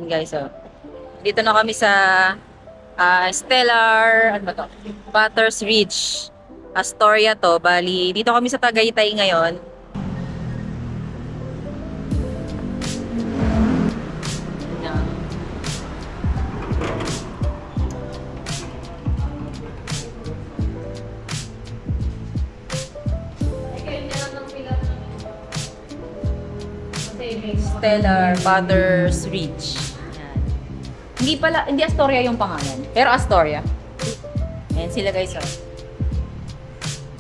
Yan guys, oh. Dito na kami sa Stellar, ano ba to? Butters Ridge. Astoria to. Bali, dito kami sa Tagaytay ngayon. Yan. Stellar Butters Ridge. Yan. Hindi Astoria yung pangalan. Pero Astoria. Ayan sila guys, oh.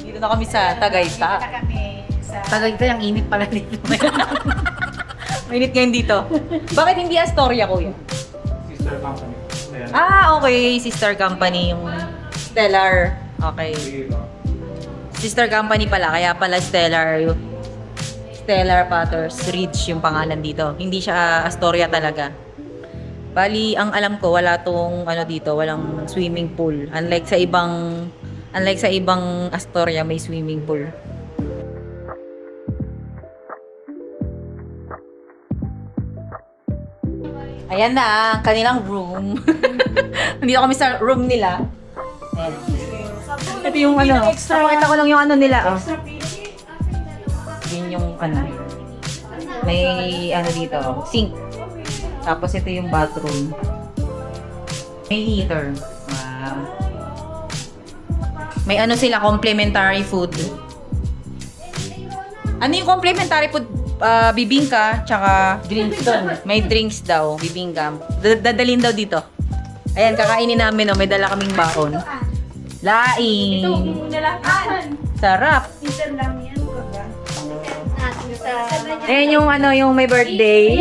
Dito na kami sa Tagaytay. Tagaytay, ang init pala dito. Mainit ngayon dito. Bakit hindi Astoria, kuya? Sister company. Ayan. Okay. Sister company yung Stellar. Okay. Sister company pala. Kaya pala Stellar. Stellar Butters Ridge yung pangalan dito. Hindi siya Astoria talaga. Bali, ang alam ko, wala tong ano dito, walang swimming pool. Unlike sa ibang Astoria, may swimming pool. Ayan na ang kanilang room. Nandito kami sa room nila. Ayan. Ito yung ano, pakita ko lang yung ano nila. Oh. Yun yung ano. May ano dito, sink. Tapos ito yung bathroom. May heater. Wow. May ano sila, complimentary food. Ano yung complimentary food? Bibingka, tsaka drinks daw. May drinks daw, bibingka. Dadalhin daw dito. Ayan, kakainin namin, oh. May dala kaming baon. Laing. Ito, nalakan. Sarap. Season lang yan. Ayan yung ano, yung may birthday.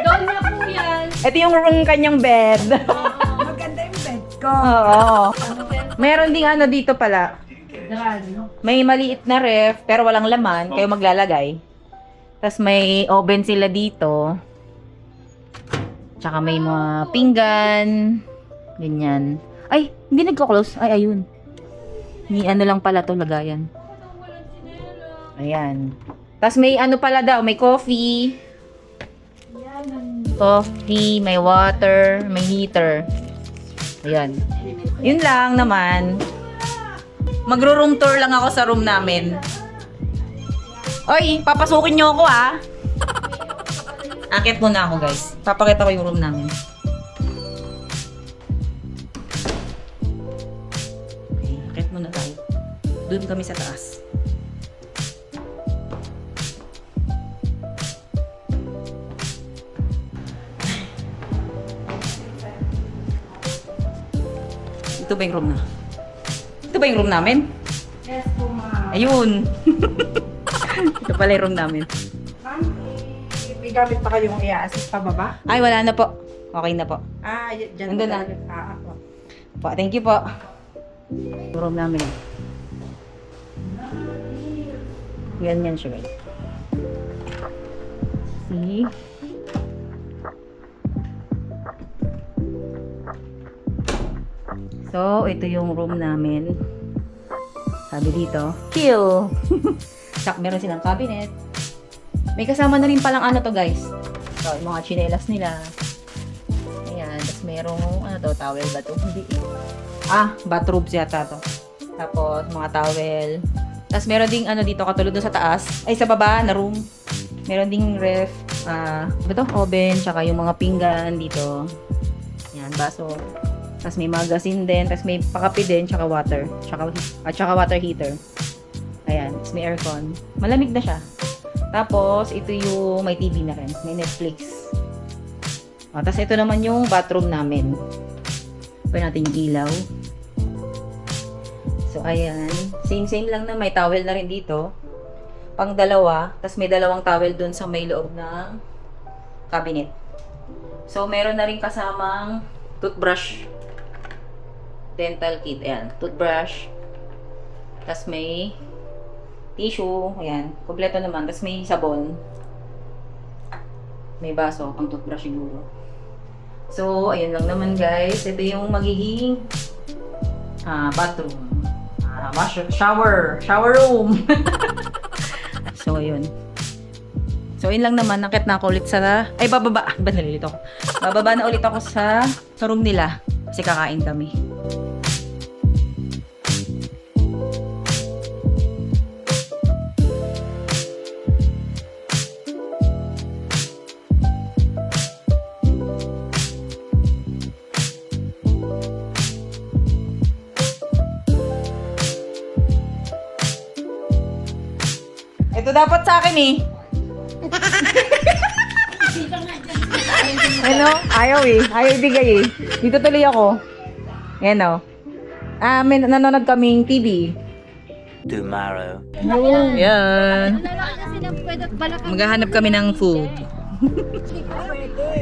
Doon na po yan. Ito yung kanyang bed. Maganda yung bed ko. Oo. Meron ding ano dito pala. May maliit na ref, pero walang laman. Kayo maglalagay. Tapos may oven sila dito. Tsaka may mga pinggan. Ganyan. Ay, hindi nagko-close. Ay, ayun. Ni ano lang pala to lagayan. Ayan. Tapos may ano pala daw, may coffee. Coffee, may water, may heater. Ayan. Yun lang naman. Magro-room tour lang ako sa room namin. Oy, papasukin nyo ako ah. Akit muna ako guys. Papakita ko yung room namin. Okay, akit muna tayo. Doon kami sa taas. Ito ba yung room na? Ito ba yung room namin? Yes po, ma'am. Ayun. Ito pala yung room namin. Ma'am, may gamit pa kayong i-assist pa baba? Ay, wala na po. Okay na po. Dyan Nandun na. Ako. Po, thank you po. Yung room namin. Ganyan siya guys. See? So, ito yung room namin. Sabi dito, chill! Sak, meron silang cabinet. May kasama na rin palang ano to guys. So, yung mga chinelas nila. Ayan, tapos merong, ano to, towel ba to? Hindi. Bathrobes yata to. Tapos, mga towel. Tapos, meron ding ano dito, katulad doon sa taas. Ay, sa baba na room. Meron ding ref. Ano to? Oven, tsaka yung mga pinggan dito. Ayan, baso. Tapos may magazine din, tapos may pakape din, tsaka water. Tsaka water heater. Ayan, tapos may aircon. Malamig na siya. Tapos, ito yung may TV na rin. May Netflix. Tapos ito naman yung bathroom namin. Pwede natin yung ilaw. So, ayan. Same lang na may towel na rin dito. Pang dalawa. Tapos may dalawang towel dun sa may loob ng cabinet. So, meron na rin kasamang toothbrush. Dental kit. Ayan. Toothbrush. Tapos may tissue. Ayan. Kompleto naman. Tapos may sabon. May baso. Pang toothbrush siguro. So, ayun lang naman guys. Ito yung magiging bathroom. Shower room. So, ayun. So, yun lang naman. Nakit na ako ulit sa... Ay, bababa. Ba, nalilito ako. Bababa na ulit ako sa room nila. Kasi kakain kami. Ito dapat sa akin eh. Ano? Ayaw eh. Ayaw ibigay eh. Dito tuloy ako. Yan o. May nanonood kaming TV. Tomorrow. Yan. Maghahanap kami ng food.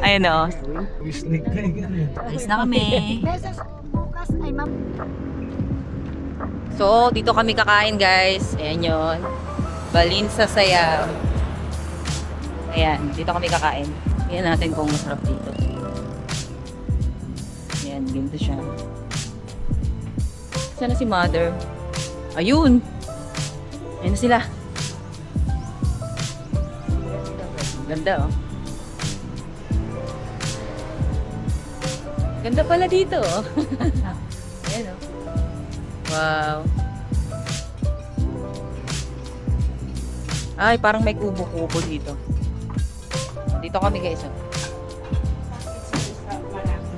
Ayan o. Alis na kami. So, dito kami kakain guys. Ayan yun. Balin sa Sayam. Ayan, dito kami kakain. Tingnan natin kung masarap dito. Ayan, ganito siya. Sana si mother? Ayun! Ayan na sila. Ganda oh. Ganda pala dito oh. Ayan oh. Wow. Ay, parang may kubo-kubo dito. Dito kami guys. Oh.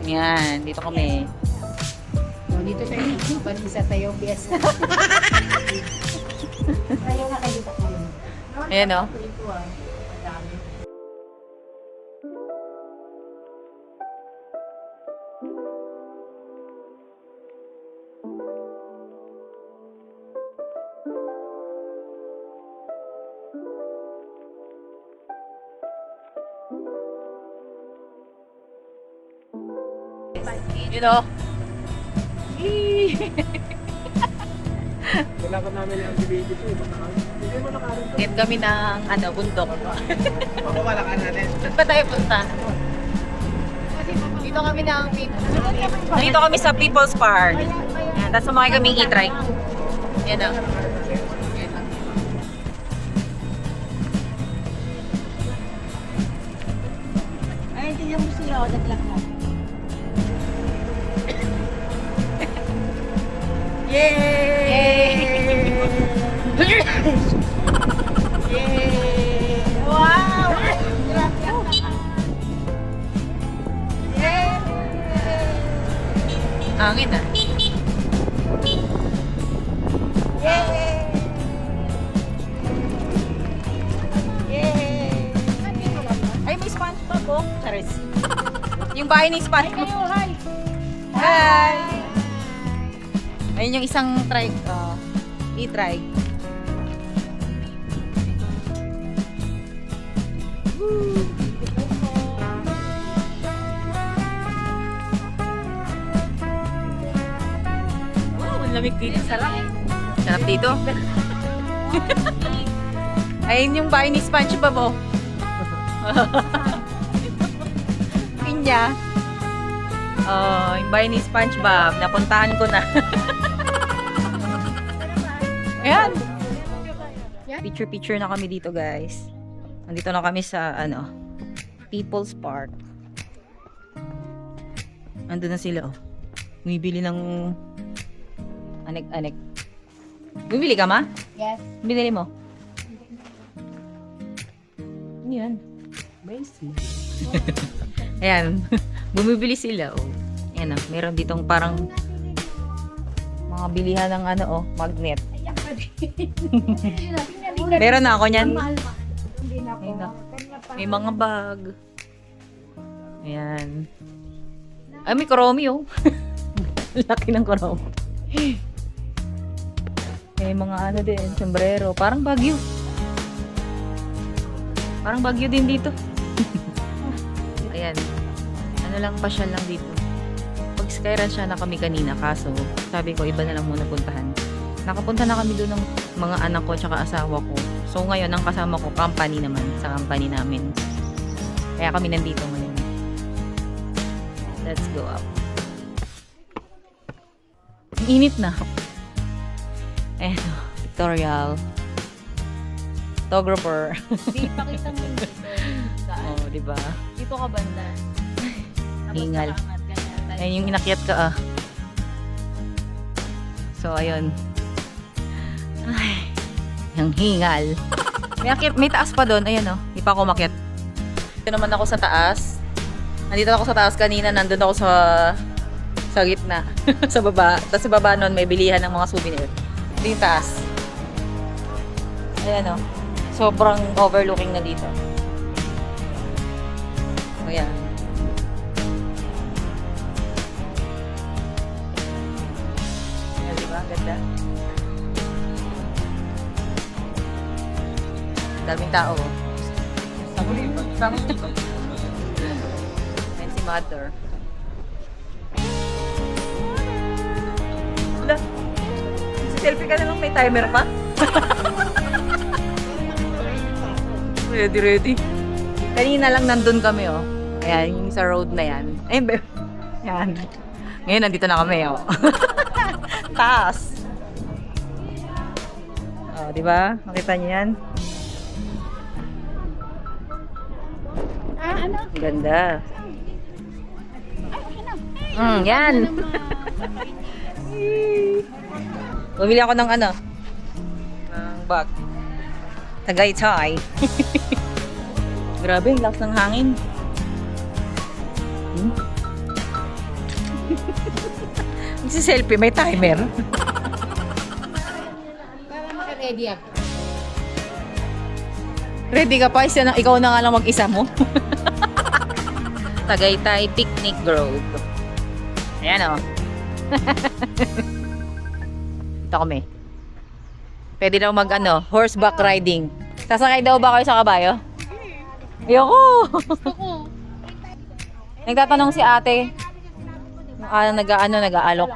Yan, dito kami. Dito tayo. Balisa tayo. Bias. Tayo na kayo pa kayo. Ayan oh. You know? Kailangan namin yung activity ko. Hindi mo nakarin. Get kami ng bundok. Mapapalakan natin. Saan ba tayo punta? Dito kami Dito kami sa People's Park. Yan, tapos sumakay kaming e-trike. Yan o. Ay, tingnan mo sila. Naglakad. Yay! Yay! Wow! Yay! Hangin ah. Yay! Yay! Ay, may SpongeBob oh. Charis. Yung bahay ni SpongeBob. Hi! Hi! Ayun yung isang trike. E-trike. Wow, ang lamig dito. Sarap. Sarap dito. Ayun yung bahay ni SpongeBob oh. Pinya. Oh, yung bahay ni SpongeBob. Napuntahan ko na. Ayan. Picture-picture na kami dito, guys. Nandito na kami sa, People's Park. Andun na sila, oh. Bumibili ng anek-anek. Bumibili ka, ma? Yes. Binili mo? Ano yan? Basic. Ayan. Bumibili sila, oh. Ayan, oh. Meron ditong parang mga bilihan ng magnet. Meron na ako niyan. Hindi na ako. Ayun na. Kanya pa. May mga bag. Ayan. Ay, may Kuromi, oh. Laki ng Kuromi. May mga din, sombrero. Parang Baguio. Parang Baguio din dito. Ayan. Ano lang, pasyal lang dito. Pag Skyran siya na kami kanina, kaso sabi ko, iba na lang muna puntahan. Nakapunta na kami doon ng mga anak ko tsaka asawa ko. So ngayon, ang kasama ko, company naman. Sa company namin. Kaya kami nandito ngayon. Let's go up. Ang init na. Victorial. photographer. Hindi, pakita mo yung dito. Saan? Oh, di ba? Dito ka banda. Tapos Hingal. nakaangat, ganyan. Ayun yung inakyat ka So, ayun. Ay, yung hingal. May taas pa doon. Ayan Hindi pa ako umakyat. Ito naman ako sa taas. Nandito ako sa taas kanina. Nandun ako sa gitna. sa baba. Tapos sa baba nun may bilihan ng mga souvenir. Ito yung taas. Ayan Sobrang overlooking na dito. Ayan. Ayan, diba? Ganda. Daming tao. Ayan si Mother. Wala. Selfie ka na lang, may timer pa. Ready. Kanina lang nandun kami, Ayan, yung sa road na yan. Ayun, yan. Ngayon, nandito na kami, Taas. Di ba? Makita niyo yan? Ganda. Yan. Bumili ako ng ng bag. Tagaytay. Grabe, ang lakas ng hangin. Magsi-selfie, may timer. Para maka-ready ako. Ready ka pa? Ikaw na nga lang mag-isa mo. Tagaytay Picnic Grove. Ayan Ito kami. Pwede daw horseback riding. Sasakay daw ba kayo sa kabayo? Ayoko! Gusto ko. Nagtatanong si ate. Nag-aalok.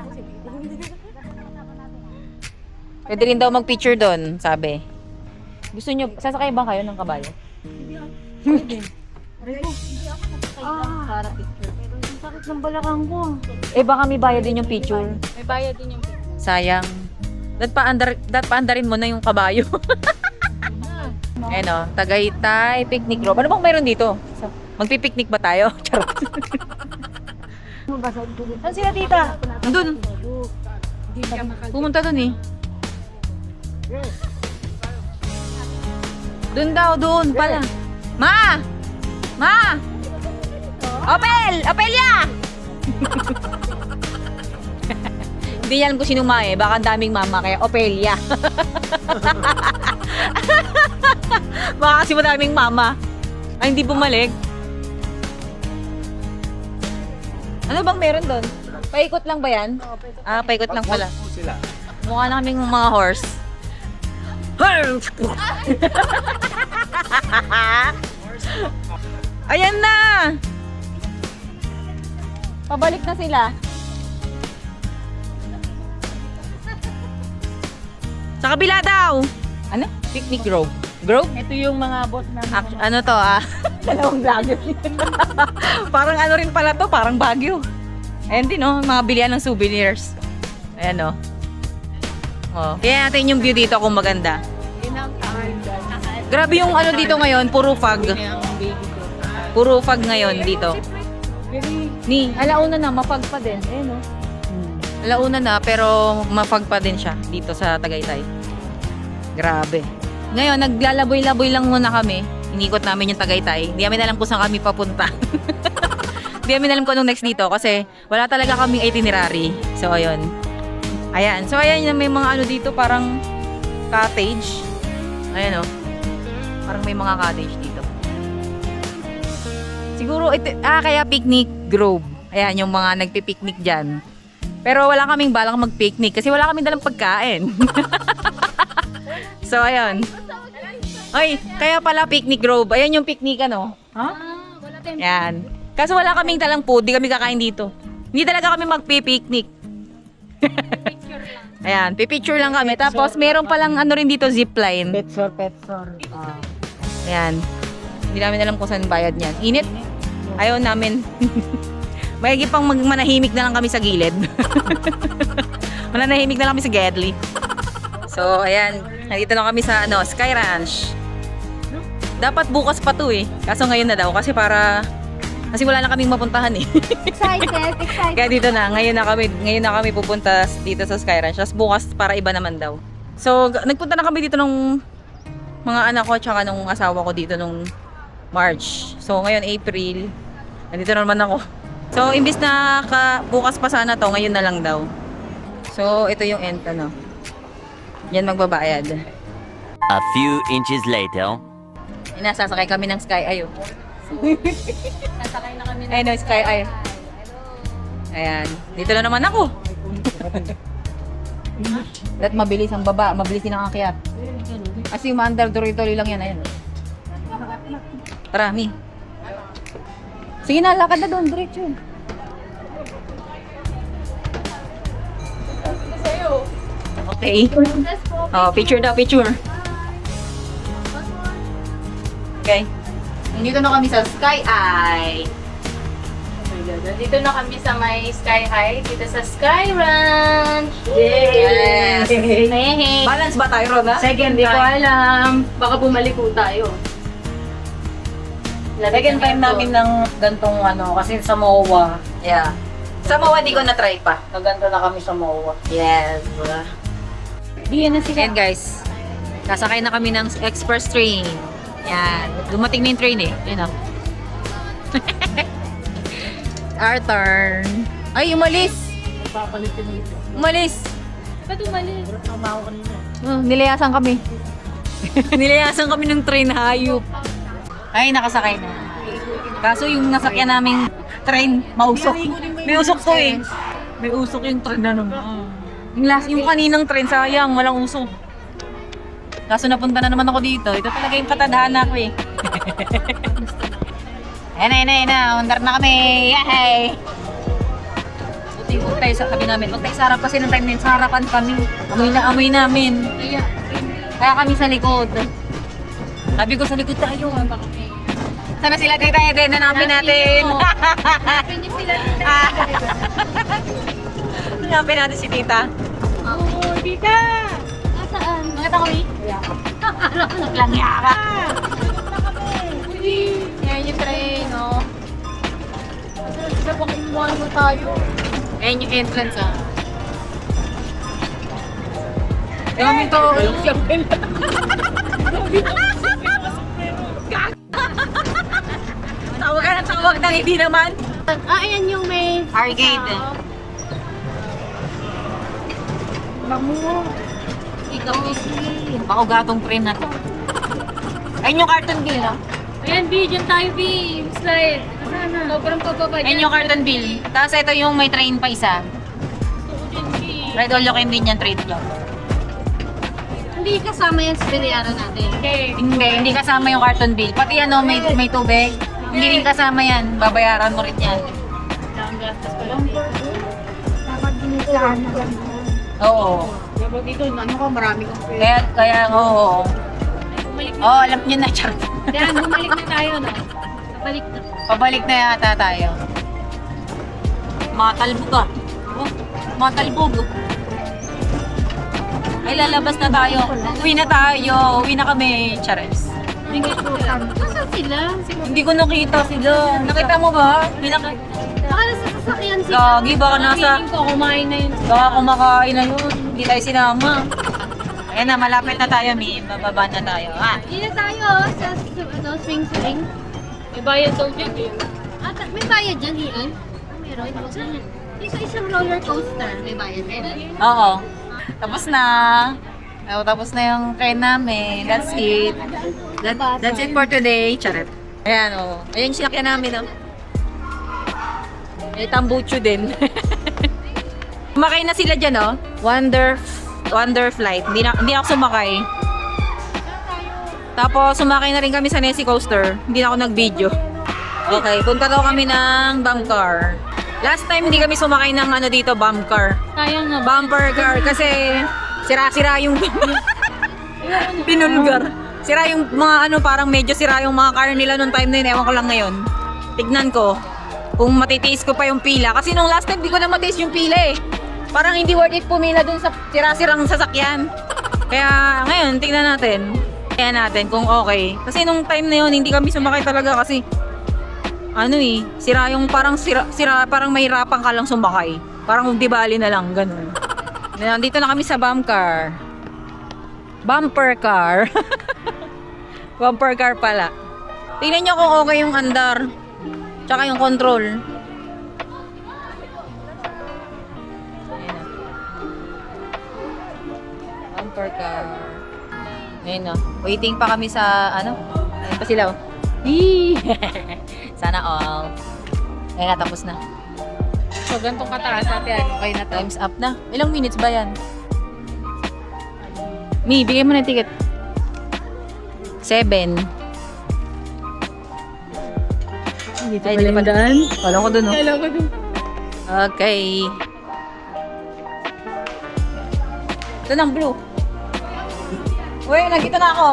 Pwede rin daw mag-picture doon, sabi. Gusto nyo, sasakay ba kayo ng kabayo? Para picture. Pero yung sakit ng balakang ko. Baka may bayad din yung picture. May bayad din yung picture. Sayang. Paandarin mo na yung kabayo. Ayan Tagaytay Picnic Grove. Ano bang mayroon dito? Magpipiknik ba tayo? Charot. Saan sila tita? Nandun. Pumunta dun Dun daw, dun pala. Ma! Opelia! Hindi niya alam kung sino baka ang daming mama, kaya Opelia. Baka kasi madaming mama. Ay, hindi bumalik. Ano bang meron doon? Paikot lang ba yan? Paikot lang pala. Sila. Mukha na kaming mga horse. Ayan na! Pabalik na sila. Sa kabila daw! Ano? Picnic Grove. Grove? Ito yung mga boss na Ano to Dalawang vlogger. Parang rin pala to, parang Baguio. Ayan din mga bilihan ng souvenirs. Ayan Kaya natin yung view dito kung maganda. Grabe yung dito ngayon, puro fog. Puro fog ngayon dito. Alauna na, mapag pa din. Ayan Alauna na, pero mapag pa din siya dito sa Tagaytay. Grabe. Ngayon, naglalaboy-laboy lang muna kami. Inikot namin yung Tagaytay. Hindi namin alam kung saan kami papunta. Hindi namin alam kung anong next dito kasi wala talaga kaming itinerary. So, ayun. Ayan. So, ayan may mga dito parang cottage. Ayan Parang may mga cottage dito. Siguro, kaya Picnic Grove. Ayan, yung mga nagpipiknik dyan. Pero wala kaming balang mag-picnic kasi wala kaming dalang pagkain. So, ayun. Ay, kaya pala Picnic Grove. Ayan yung picnic wala tayong Ayan. Kaso wala kaming dalang food. Di kami kakain dito. Hindi talaga kami magpipiknik. picture lang. Ayan, pipicture lang kami. Tapos, meron palang rin dito, zipline. Petsor. Ayan. Hindi namin alam kung saan bayad niyan. Init. Ayaw namin. Mayagi pang manahimik na lang kami sa gilid. Manahimik na lang kami sa Gedli. So, ayan. Nandito na kami sa Sky Ranch. Dapat bukas pa to eh. Kaso ngayon na daw kasi wala na kaming mapuntahan eh. Excited, excited. Kaya dito na, ngayon na kami pupunta dito sa Sky Ranch. Tapos bukas para iba naman daw. So, nagpunta na kami dito nung mga anak ko tsaka nung asawa ko dito nung March. So, ngayon April. Nandito na naman ako. So, imbis na bukas pa sana to, ngayon na lang daw. So, ito yung end, ano. Yan magbabayad. A few inches later. Inasasakay kami ng Sky Eye. Nasakay na kami Ayun, no, Sky Eye. Ayan. Dito na naman ako. At mabilis ang baba, mabilis din ang akyat. Kasi umaandar, tuloy-tuloy lang yan. Ayan. Tara, Mi. Sige na, lakad na doon, diretso. Okay. Oh, picture daw, picture. Okay. Nandito na kami sa Sky Eye. Dito na kami sa may Sky High, dito sa Sky Ranch. Yes. Hey. Balance ba tayo, Roda? Hindi ko alam. Baka bumalik po tayo. Second time namin ng gantong ano, kasi sa MOA. Yeah. Sa MOA, di ko na-try pa. Naganda na kami sa MOA. Yes. Diyan na sila. Ayan guys, sasakay na kami ng express train. Yan. Dumating na yung train eh. Yan o. Our turn. Ay, umalis! Papalitin ulit. Umalis! Ba't umalis? Tama ako kanina. Nilayasan kami. Nilayasan kami ng train, hayop. Ay, nakasakay na. Kaso yung nasakyan naming train, mausok. May usok to eh. May usok yung train na naman. Yung kaninang train, sayang, walang usok. Kaso napunta na naman ako dito. Ito talaga yung katadhana ko eh. Ayan na. Undar na kami. Yay! Buti huwag tayo sa tabi namin. Huwag tayo sa harap kasi nung time na yun, sa harapan kami. Amoy namin. Kaya kami sa likod. Sabi ko sa likod tayo. Sana sila tita Eden? Hanapin natin. Hanapin niyo sila. Hanapin natin si tita. Oo, tita! Nasaan? Nakita ko eh. Alam ko, naglangya ka. Yan yung train, no? Sa pakimuhan mo tayo. Ayan yung entrance ah. Daming to. Tawag na hindi naman. Ayan yung may... Arcade. Ikaw eh. Bako gatong train na to. Ayun yung carton bill, no? Ayan, B. Diyan tayo, B. Slide. Sobrang pababa dyan. Ayun yung carton bill. Tapos ito yung may train pa isa. Gusto ko dyan, B. Red all you can win yan, trade nyo. Hindi kasama yan sa binayaran natin. Okay. Hindi kasama yung carton bill. Pati ano, may tubig. Hindi rin kasama yan. Babayaran mo rin yan. Ang gastos ko lang. Dapat ginisaan na lang. Oo. Dapat dito, ano ka, marami kang pera. Kaya, oo. Bumalik na. Oo, alam niyo na, chat. Yan, bumalik na tayo, no? Balik na. Pabalik na yata tayo. Matalbog ah. Oh, matalbog. Ay, lalabas na tayo. Uwi na tayo. Uwi na kami, Chares. Nasaan sila? Hindi ko nakita sila. Nakita mo ba? Baka nasa sasakyan sila. Gagi, baka nasa... Feeling ko, kumain na yun. Baka kumakain na yun. Hindi tayo sinama. Ayan na, malapit na tayo, Mi. Bababa na tayo. Ah. Hindi na tayo sa swing. May bayad daw dyan eh. May bayad dyan, Ian? Meron. Dito isang roller coaster. May bayad din. Oo. Tapos na. Tapos na yung train namin. That's it. That's it for today. Charet. Ayan, oh. Ayan yung sinakyan namin, oh. May tambucho din. Sumakay na sila dyan, oh. Wonder Flight. Hindi ako sumakay. Tapos, sumakay na rin kami sa Nessie Coaster. Hindi na ako nag-video. Okay, punta daw kami ng bump car. Last time, hindi kami sumakay ng ano dito, bump car. Sayang nga. Bumper car kasi sira-sira yung pinulgar. Sira yung mga ano, parang medyo sira yung mga car nila nung time na yun. Ewan ko lang ngayon. Tignan ko kung matitiis ko pa yung pila. Kasi nung last time, di ko na matiis yung pila eh. Parang hindi worth it pumila dun sa sira-sirang sasakyan. Kaya ngayon, tignan natin. Kaya natin kung okay. Kasi nung time na yun, hindi kami sumakay talaga kasi sira yung parang parang mahirapan ka lang sumakay. Parang di-bali na lang, ganun. Nandito na kami sa bumper car. Bumper car pala. Tingnan nyo kung okay yung andar. Tsaka yung control. Bumper car. Ayun o. Waiting pa kami sa ayun pa sila o. Yee! Sana all. Ayun na, tapos na. So, gantong kataas ate, okay na to. Time's up na. Ilang minutes ba yan? Mi, bigay mo na yung ticket. 7. Ay, hindi pa daan. Kala ko dun, no? Kailan ko dun. Okay. Ito ng blue. Uy, nandito na ako.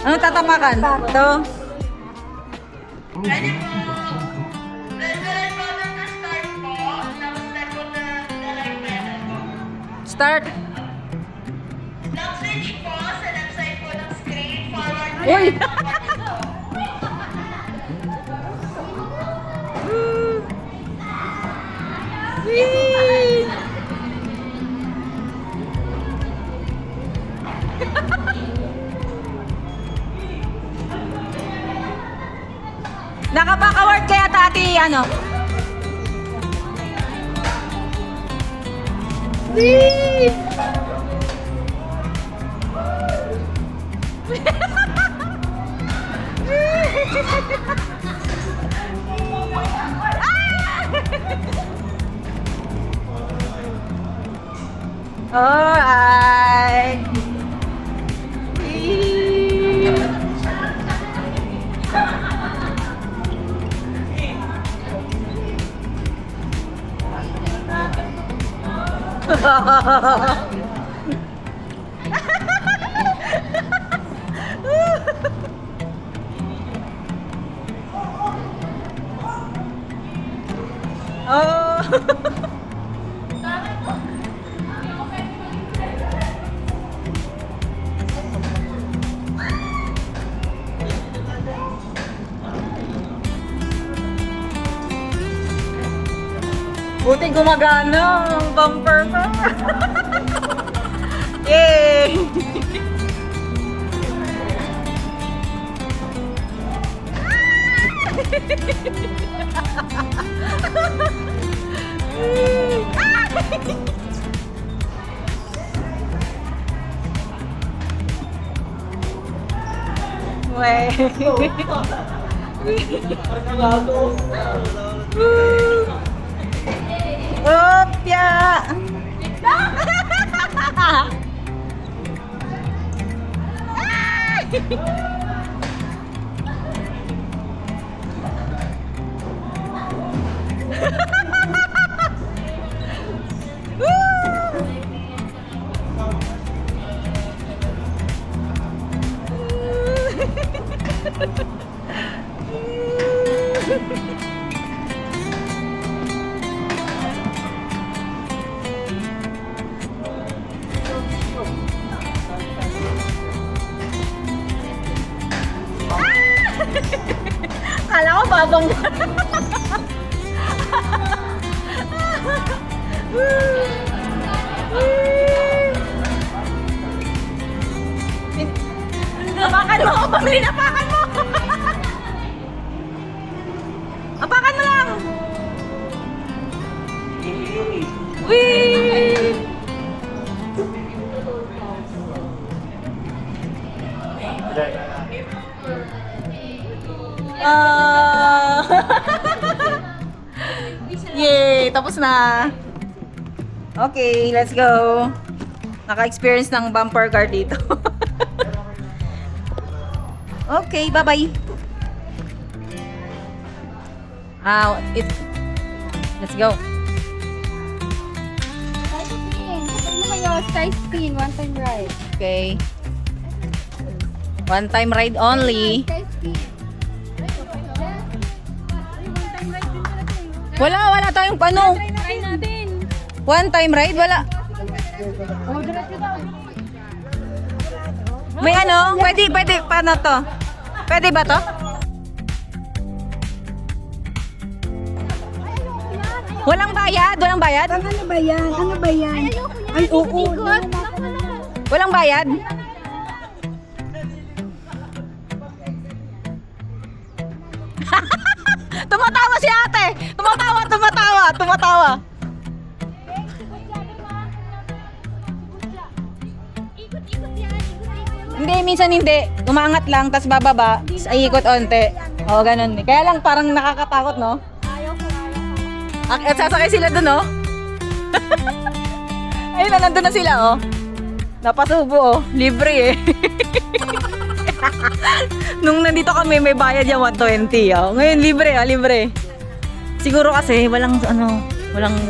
Anong tatapakan? Ito. Start. Uy! Nakapaka-word kaya tati, ano? Whee! Alright. Oh. Buti gumagana ang bumper ko. Yay! Opya! Kala ko babang. Apakan mo! Pamilin, apakan mo! Apakan mo lang! Whee! Yay! Tapos na! Okay, let's go! Naka-experience ng bumper car dito. Okay, bye-bye! Let's go! Sky screen, one time ride. Okay. One time ride only. Sky screen. Wala tayong ano. Try natin. One time ride, wala. May ano? Pwede, paano to? Pwede ba to? Walang bayad? Walang bayad? Ano ba yan? Ano ba yan? Ay, oo. Walang bayad? Tumatawa si ate! Tumatawa! Ikot-ikot yan. Hindi, minsan hindi. Umangat lang, tas bababa, tas ikot onte. Oo, ganun. Kaya lang parang nakakatakot, no? At sasakay sila dun, no? Ayun na, nandun na sila, oh. Napasubo, oh. Libre, eh. Nung nandito kami, may bayad yung 120, oh. Ngayon, libre, ah, libre. Siguro kasi, walang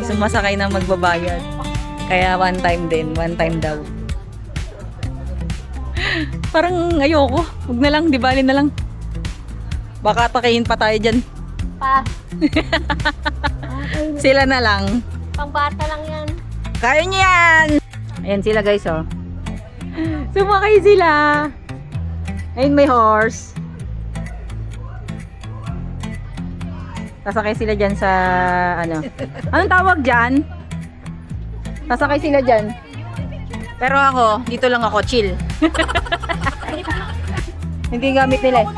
sumasakay na magbabayad. Kaya one time daw. Parang ayoko. Huwag na lang, di bali na lang. Baka atakihin pa tayo dyan. Pa, Sila na lang. pangbata lang yan. Kaya niyo yan! Ayan sila guys, oh. Sumakay sila. Ayun, may horse. Sasakay sila dyan sa, ano. Anong tawag dyan? Sasakay sila dyan. Pero ako, dito lang ako, chill. Hindi gamit nila eh.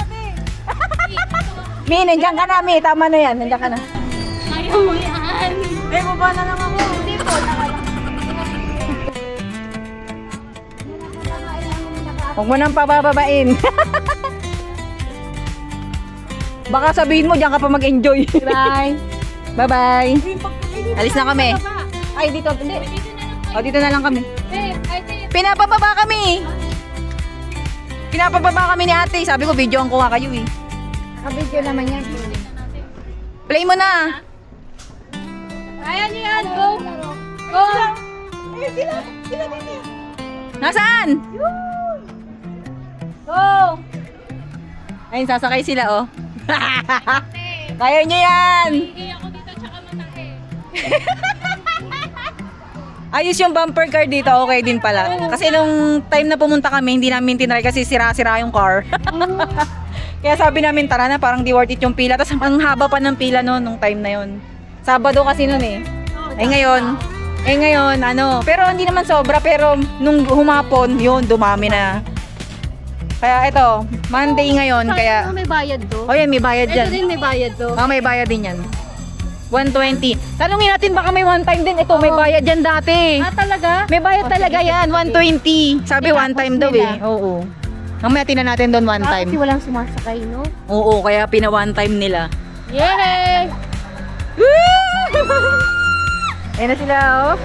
Mi, nandiyan ka na, Mi. Tama na yan. Nandiyan ka na. Ayaw mo yan. Eh, baba na lang ako. Huwag mo nang pabababain. Baka sabihin mo, diyan ka pa mag-enjoy. Bye. Bye-bye. Alis na kami. Ay, dito. Hindi. O, dito na lang kami. Pinapababa kami. Pinapababa kami ni ate. Sabi ko, videoan ko nga kayo eh. Kabidyo naman yan. Play mo na. Kaya niyo yan. Go. Go. Nasaan? Go! Ayun, sasakay sila, oh. Kaya nyo yan! Higay ako dito tsaka matake. Ayos yung bumper car dito, okay din pala. Kasi nung time na pumunta kami, hindi namin tinry kasi sira-sira yung car. Kaya sabi namin, tara na, parang di worth it yung pila. Tapos ang haba pa ng pila noon, nung time na yon. Sabado kasi noon eh. Eh ngayon, ano. Pero hindi naman sobra, pero nung humapon, yun, dumami na. Kaya ito, Monday ngayon, kaya... May bayad to. Oh yan, may bayad Ito dyan. din may bayad to. Oh, may bayad din yan. 120. Tanungin natin baka may one time din. Ito, may bayad dyan dati. Ah, talaga? May bayad talaga yan, 120. Sabi one time daw eh. Oo. Mamaya tingnan natin doon one time. Kasi walang sumasakay, no? Oo, kaya pina one time nila. Yay! Ayan na sila, oh.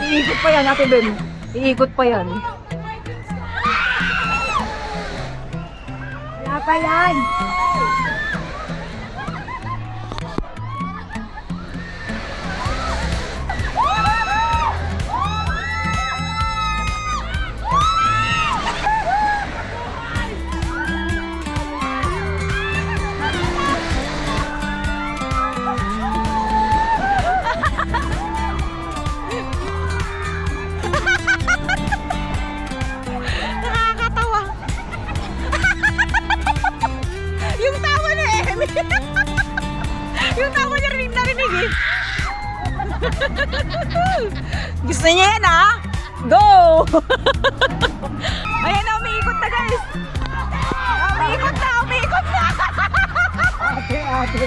Iikot pa yan, Ate Ben. Iikot pa yan. Wala pa yan. Nakakatawa. Yung tawa ni Emmy. Yung tawa niya narinig eh. Gusto niya yan ah. Go! Ayan na, umiikot na guys. Umiikot na. Ate.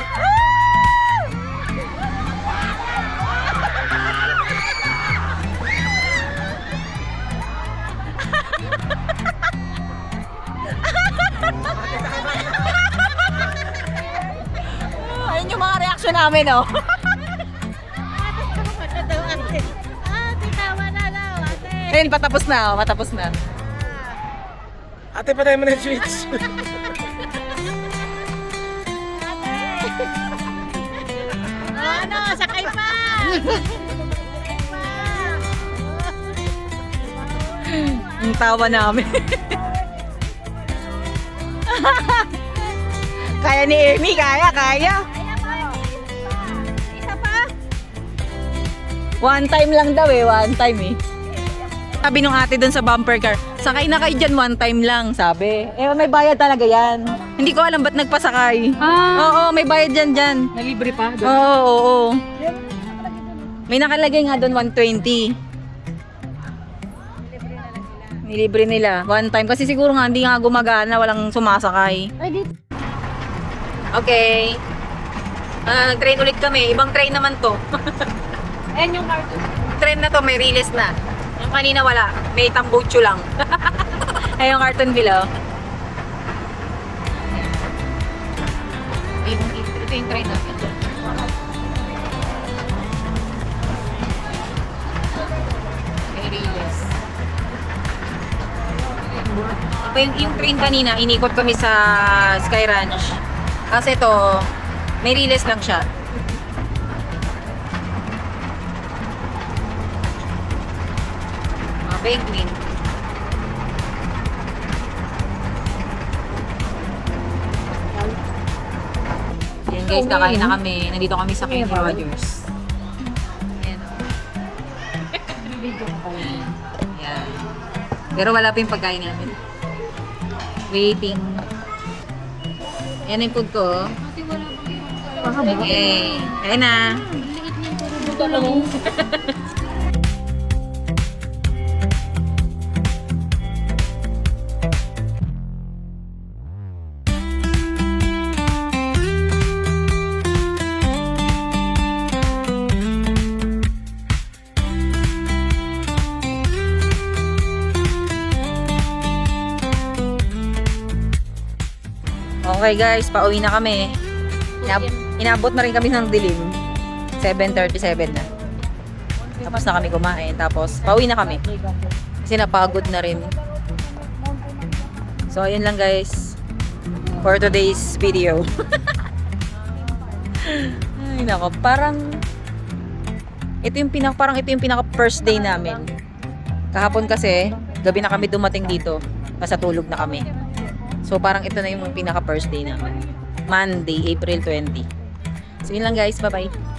Ayun yung mga reaksyon namin, oh. Ate, tawa na daw, ate. Ayun, patapos na, oh. Patapos na. Ate, patay mo na yung switch. Ano, sakay pa! Yung tawa namin. Kaya ni Emmy, kaya. Isa pa? One time lang daw eh, one time eh. Sabi nung ate doon sa bumper car, sakay na kayo dyan, one time lang, sabi. Eh, may bayad talaga yan. Hindi ko alam ba't nagpasakay. Oo, may bayad dyan. Nalibre pa? Oo. May nakalagay nga doon 120. Nilibre nila. One time. Kasi siguro nga hindi nga gumagana, walang sumasakay. Ay, dito. Okay. Nag-train ulit kami. Ibang train naman to. Ayan yung cartoon. Train na to, may release na. Yung kanina wala. May tambucho lang. Ay, yung carton below. Ito yung train namin. May release. Ito yung train kanina, inikot kami sa Sky Ranch. Kasi ito, may release lang siya. Penguin. Yan guys, nakain na kami. Nandito kami sa Kenny Rogers. Ayan o. Yan. Pero wala pa yung pagkain namin. Waiting. Yan yung food ko. Okay. Ayan na. Ito lang. Okay guys, pauwi na kami. Inabot na rin kami ng dilim. 7:37 na. Tapos na kami kumain. Tapos, pauwi na kami. Kasi napagod na rin. So, ayun lang guys. For today's video. Ay, nako. Parang, ito yung pinaka first day namin. Kahapon kasi, gabi na kami dumating dito. Kasi tulog na kami. So, parang ito na yung pinaka first day namin. Monday, April 20. So, yun lang guys. Bye-bye.